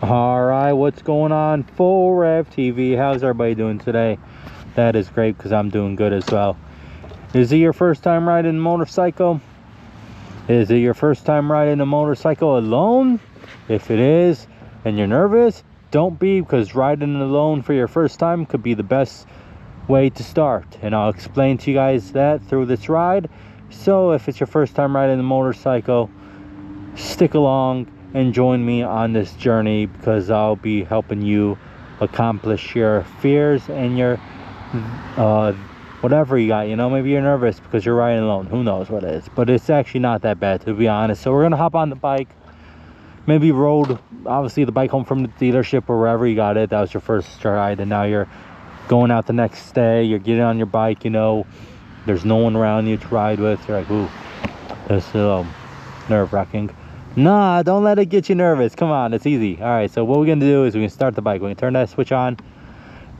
Alright, what's going on, Fullrevtv? How's everybody doing today? That is great, because I'm doing good as well. Is it your first time riding a motorcycle? Is it your first time riding a motorcycle alone? If it is, and you're nervous, don't be, because riding alone for your first time could be the best way to start. And I'll explain to you guys that through this ride. So if it's your first time riding a motorcycle, stick along and join me on this journey, because I'll be helping you accomplish your fears and your whatever you got. You know, maybe you're nervous because you're riding alone, who knows what it is, but it's actually not that bad, to be honest. So we're gonna hop on the bike, maybe rode obviously the bike home from the dealership or wherever you got it. That was your first ride, and now you're going out the next day, you're getting on your bike, you know, there's no one around you to ride with. You're like, ooh, this is a little nerve-wracking. Nah, don't let it get you nervous. Come on, it's easy. All right, so what we're gonna do is we're gonna start the bike. We're gonna turn that switch on,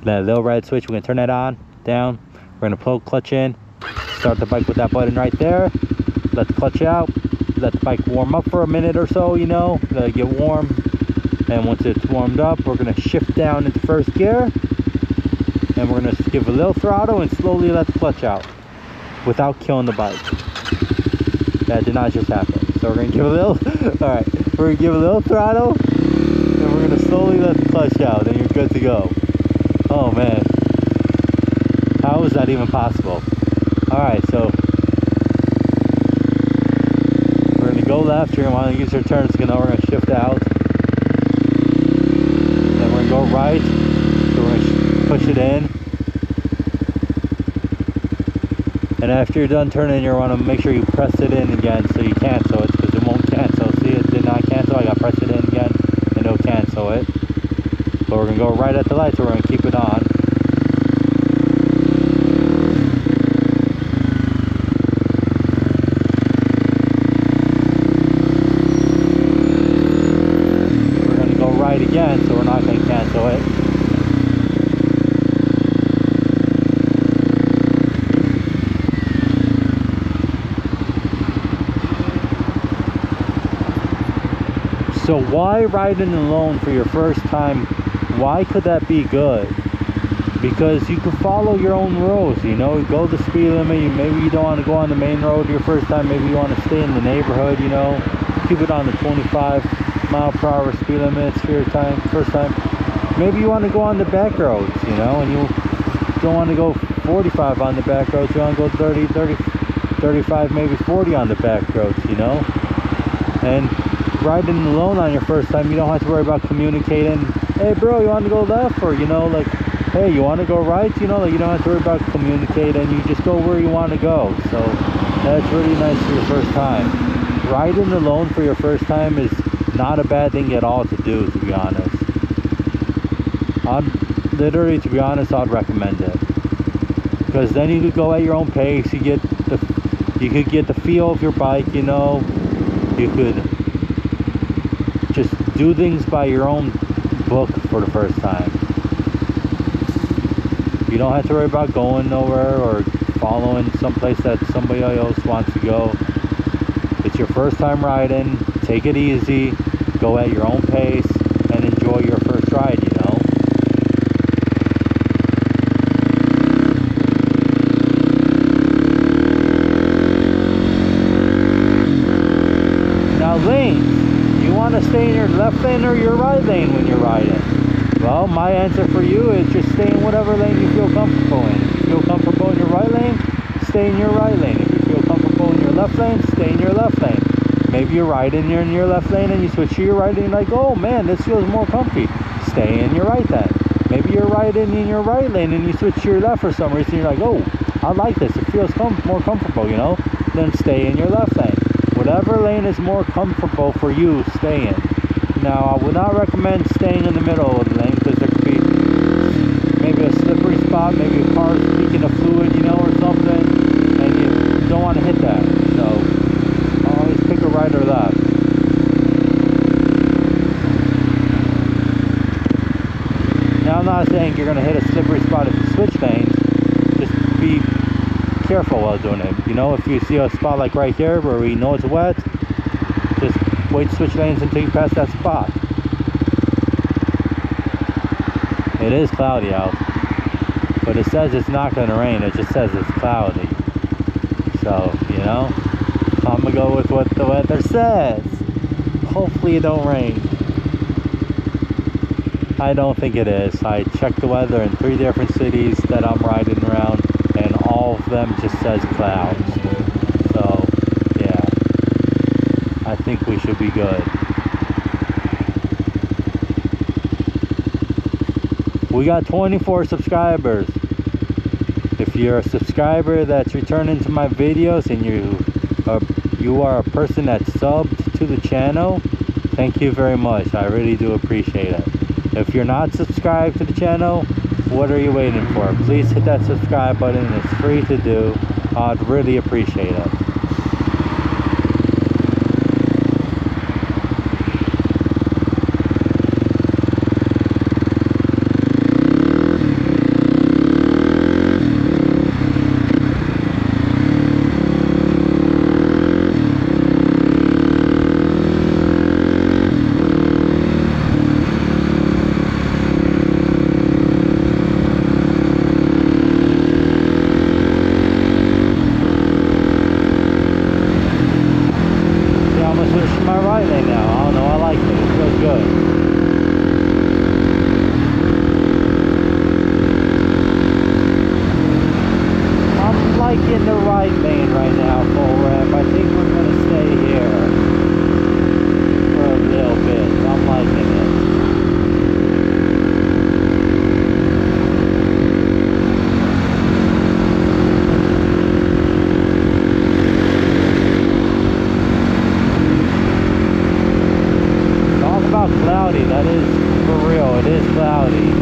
that little red switch. We're gonna turn that on, down. We're gonna pull clutch in, start the bike with that button right there. Let the clutch out, let the bike warm up for a minute or so, you know, let it get warm. And once it's warmed up, we're gonna shift down into first gear, and we're gonna give a little throttle and slowly let the clutch out without killing the bike. That did not just happen. So we're gonna give a little, all right, we're gonna give a little throttle, and we're gonna slowly let the clutch out, and you're good to go. Oh man, how is that even possible? All right, so we're gonna go left. You're gonna want to use your turn signal. We're gonna shift out, then we're gonna go right. So we're gonna push it in. And after you're done turning, you want to make sure you press it in again so you cancel it, because it won't cancel. See, it did not cancel. I got to press it in again and it'll cancel it. But we're going to go right at the light, so we're going to keep it on. We're going to go right again, so we're not going to cancel it. So why riding alone for your first time? Why could that be good? Because you can follow your own rules, you know, go the speed limit. Maybe you don't want to go on the main road your first time. Maybe you want to stay in the neighborhood, you know, keep it on the 25-mile-per-hour speed limits for your first time. Maybe you want to go on the back roads, you know, and you don't want to go 45 on the back roads. You want to go 30, 35, maybe 40 on the back roads, you know. And riding alone on your first time, you don't have to worry about communicating. Hey bro, you want to go left? Or, you know, like, hey, you want to go right? You know, like, you don't have to worry about communicating. You just go where you want to go. So that's really nice for your first time. Riding alone for your first time is not a bad thing at all to do, to be honest. Literally, to be honest, I'd recommend it, because then you could go at your own pace. You could get the feel of your bike, you know. You could just do things by your own book for the first time. You don't have to worry about going nowhere or following someplace that somebody else wants to go. It's your first time riding. Take it easy, go at your own pace, and enjoy your first ride, you know. Now, lanes. You want to stay in your left lane or your right lane when you're riding? Well, my answer for you is just stay in whatever lane you feel comfortable in. If you feel comfortable in your right lane, stay in your right lane. If you feel comfortable in your left lane, stay in your left lane. Maybe you're riding, you're in your left lane, and you switch to your right lane, like, oh man, this feels more comfy. Stay in your right lane. Maybe you're riding in your right lane and you switch to your left for some reason. You're like, oh, I like this. It feels more comfortable, you know. Then stay in your left lane. Whatever lane is more comfortable for you, stay in. Now, I would not recommend staying in the middle of the lane, because there could be maybe a slippery spot, maybe a car's leaking of fluid, you know, or something, and you don't want to hit that. So always pick a right or left. Now, I'm not saying you're going to hit a slippery spot if you switch lanes. Just be careful while doing it. You know, if you see a spot like right here where we know it's wet, just wait to switch lanes until you pass that spot. It is cloudy out, but it says it's not going to rain. It just says it's cloudy. So, you know, I'm going to go with what the weather says. Hopefully it don't rain. I don't think it is. I checked the weather in 3 different cities that I'm riding around, and all of them just says clouds. So, yeah, I think we should be good. We got 24 subscribers. If you're a subscriber that's returning to my videos and you are a person that's subbed to the channel, thank you very much. I really do appreciate it. If you're not subscribed to the channel, what are you waiting for? Please hit that subscribe button. It's free to do. I'd really appreciate it. My right lane now. I don't know, I like it. It feels good. I'm liking the right lane right now, full rev. I think we're gonna stay here for a little bit. I'm liking it. Cloudy, that is for real, it is cloudy.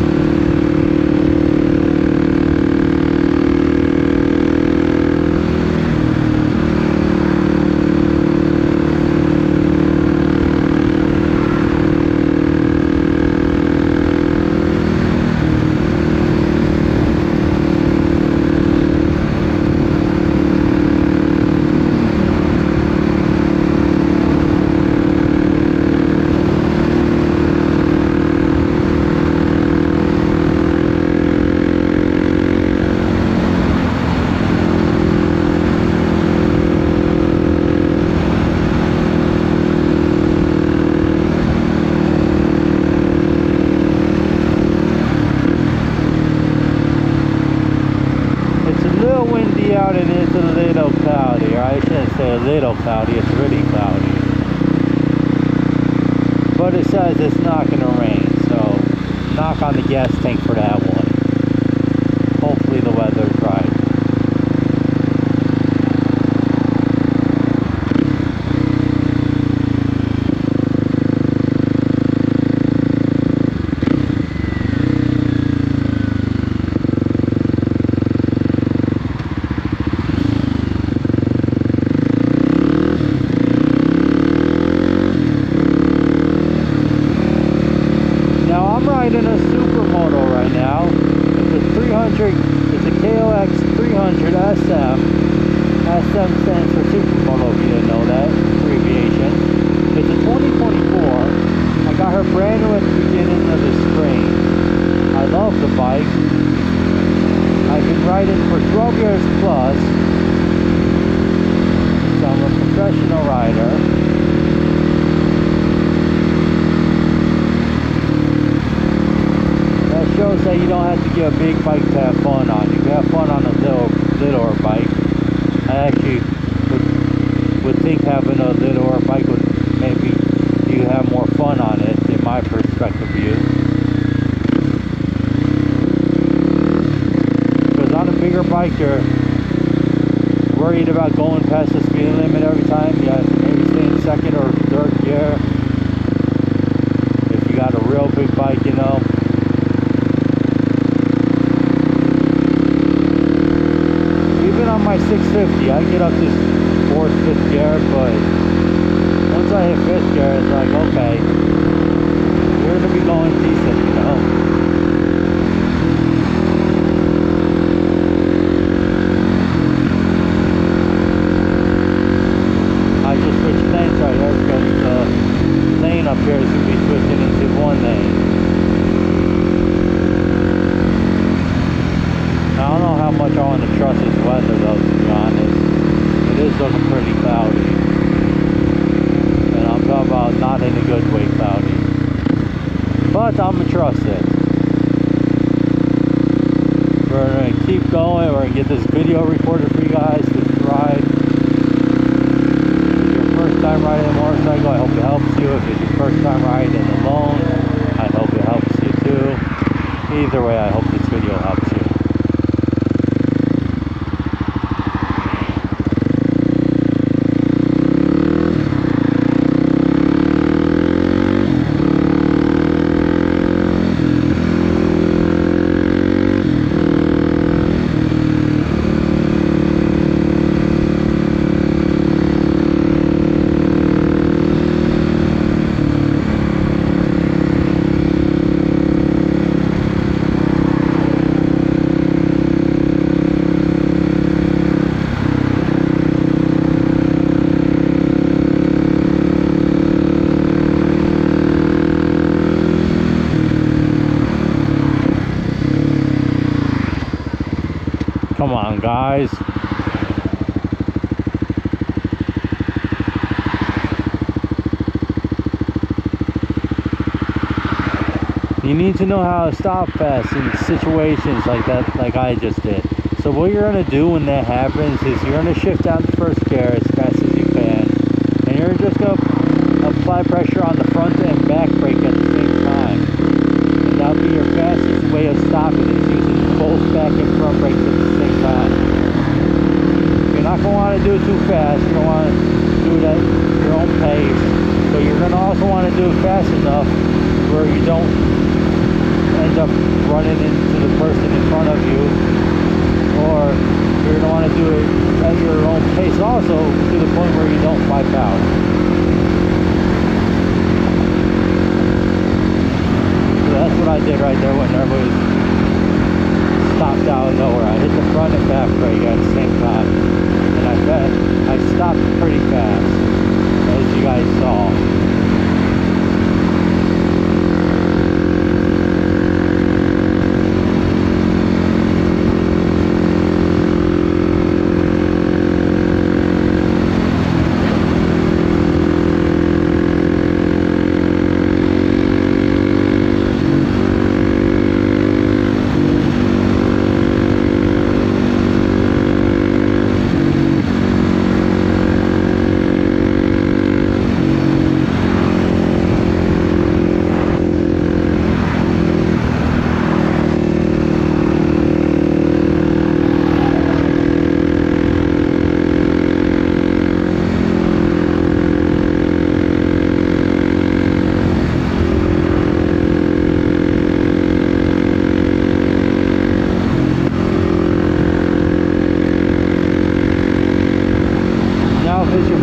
Out and it's a little cloudy, or I shouldn't say a little cloudy, it's really cloudy. But it says it's not going to rain, so knock on the gas tank for that one. Hopefully the weather's right. I'm riding a supermoto right now. It's a 300, it's a KOX 300 SM. SM stands for supermoto, if you didn't know that abbreviation. It's a 2024. I got her brand new at the beginning of the spring. I love the bike. I've been riding for 12 years plus. So I'm a professional rider. Shows that you don't have to get a big bike to have fun on. You can have fun on a littler bike. I actually would think having a littler bike would maybe you have more fun on it, in my perspective view. Because on a bigger bike, you're worried about going past the speed limit every time. You have to maybe stay in second or third gear. If you got a real big bike, you know. On my 650, I get up to 4th, 5th gear, but once I hit 5th gear, it's like, okay, we're gonna be going decent, you know. I just switched lanes right here because the lane up here is gonna be switching into one lane. but I'm gonna trust it. We're gonna keep going. We're gonna get this video recorded for you guys to ride. If it's your first time riding a motorcycle, I hope it helps you. If it's your first time riding alone, I hope it helps you too. Either way, I hope this video helps you. Come on, guys. You need to know how to stop fast in situations like that, like I just did. So what you're going to do when that happens is you're going to shift down to first gear as fast as you can. And you're just going to apply pressure on the front and back brake at the same time. And that'll be your fastest way of stopping is using both back and front brakes at the same time. You're not going to want to do it too fast. You're going to want to do it at your own pace. But you're going to also want to do it fast enough where you don't end up running into the person in front of you, or you're going to want to do it at your own pace also to the point where you don't wipe out. So that's what I did right there when everybody stopped out of nowhere. I hit the front and back brake at the same time, and I stopped pretty fast, as you guys saw.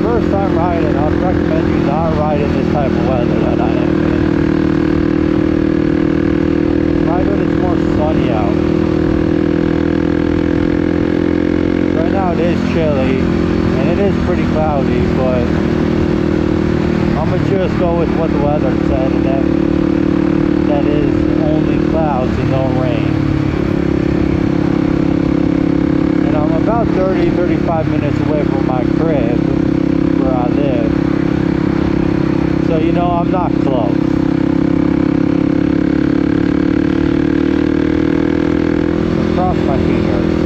First time riding, I'd recommend you not ride in this type of weather that I am in. Ride when it's more sunny out. Right now it is chilly and it is pretty cloudy, but I'm gonna just go with what the weather said, and that is only clouds and no rain. And I'm about 30-35 minutes away from my crib where I live, so you know I'm not close. So cross my fingers.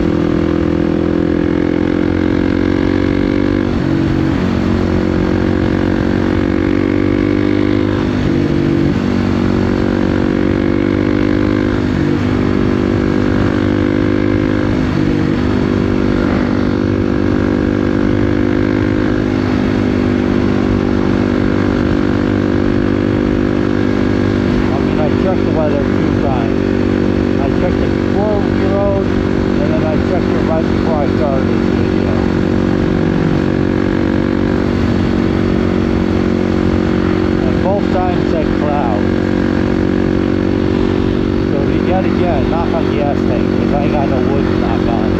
Again, knock on the gas tank because I ain't got no wood to knock on.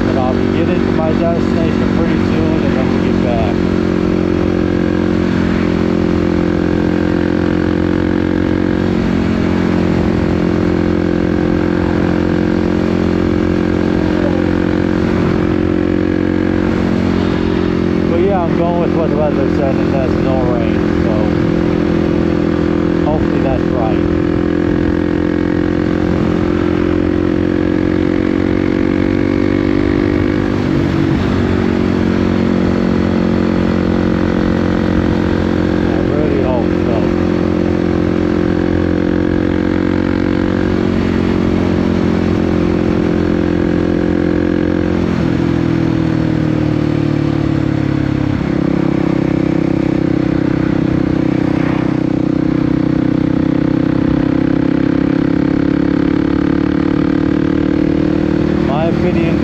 But I'll be getting to my destination pretty soon and then we'll get back. going with what the weather said, and that's no rain, so hopefully that's right.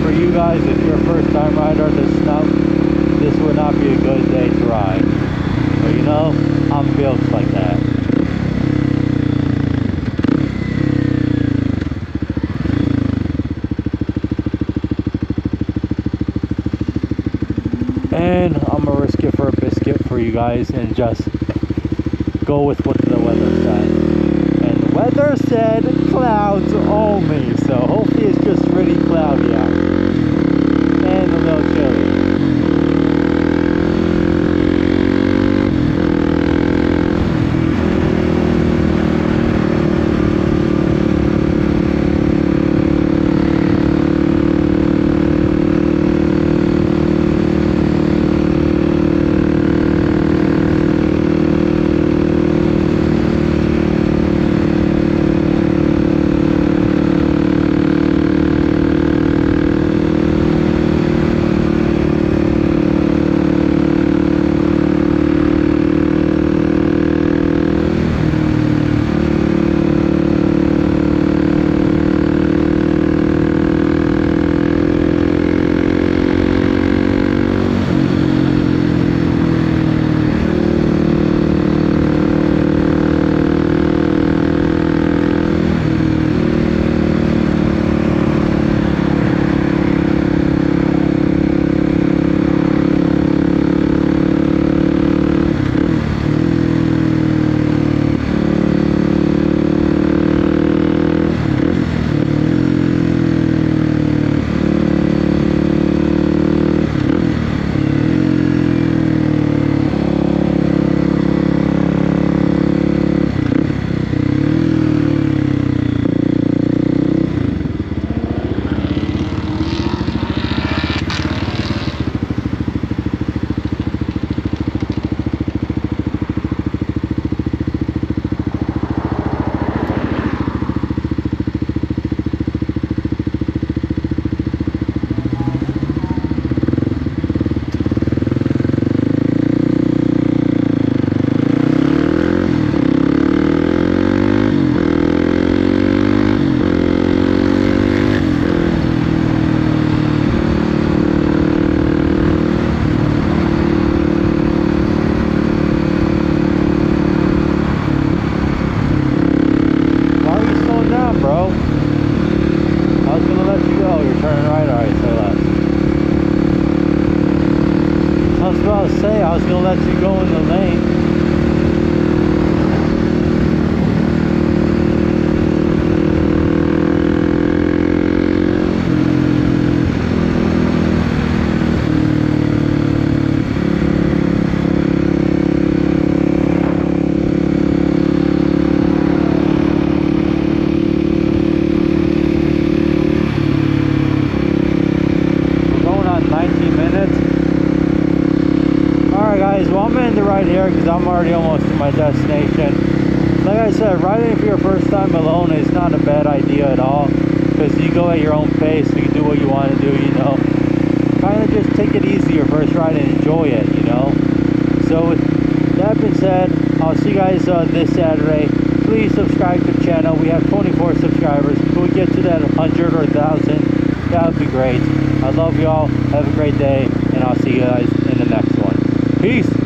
For you guys, if you're a first time rider on this stuff, this would not be a good day to ride. But you know, I'm built like that. And I'm gonna risk it for a biscuit for you guys and just go with what the weather said. And the weather said clouds only, so hopefully it's just pretty cloudy out. And a little chilly. I was gonna let you go in the lane. Well, I'm in the right here because I'm already almost to my destination. Like I said, riding for your first time alone is not a bad idea at all, because you go at your own pace, you can do what you want to do, you know. Kind of just take it easy your first ride and enjoy it, you know. So with that being said, I'll see you guys this Saturday. Please subscribe to the channel. We have 24 subscribers. If we get to that 100 or 1,000, that would be great. I love y'all. Have a great day, and I'll see you guys in the next one. Peace.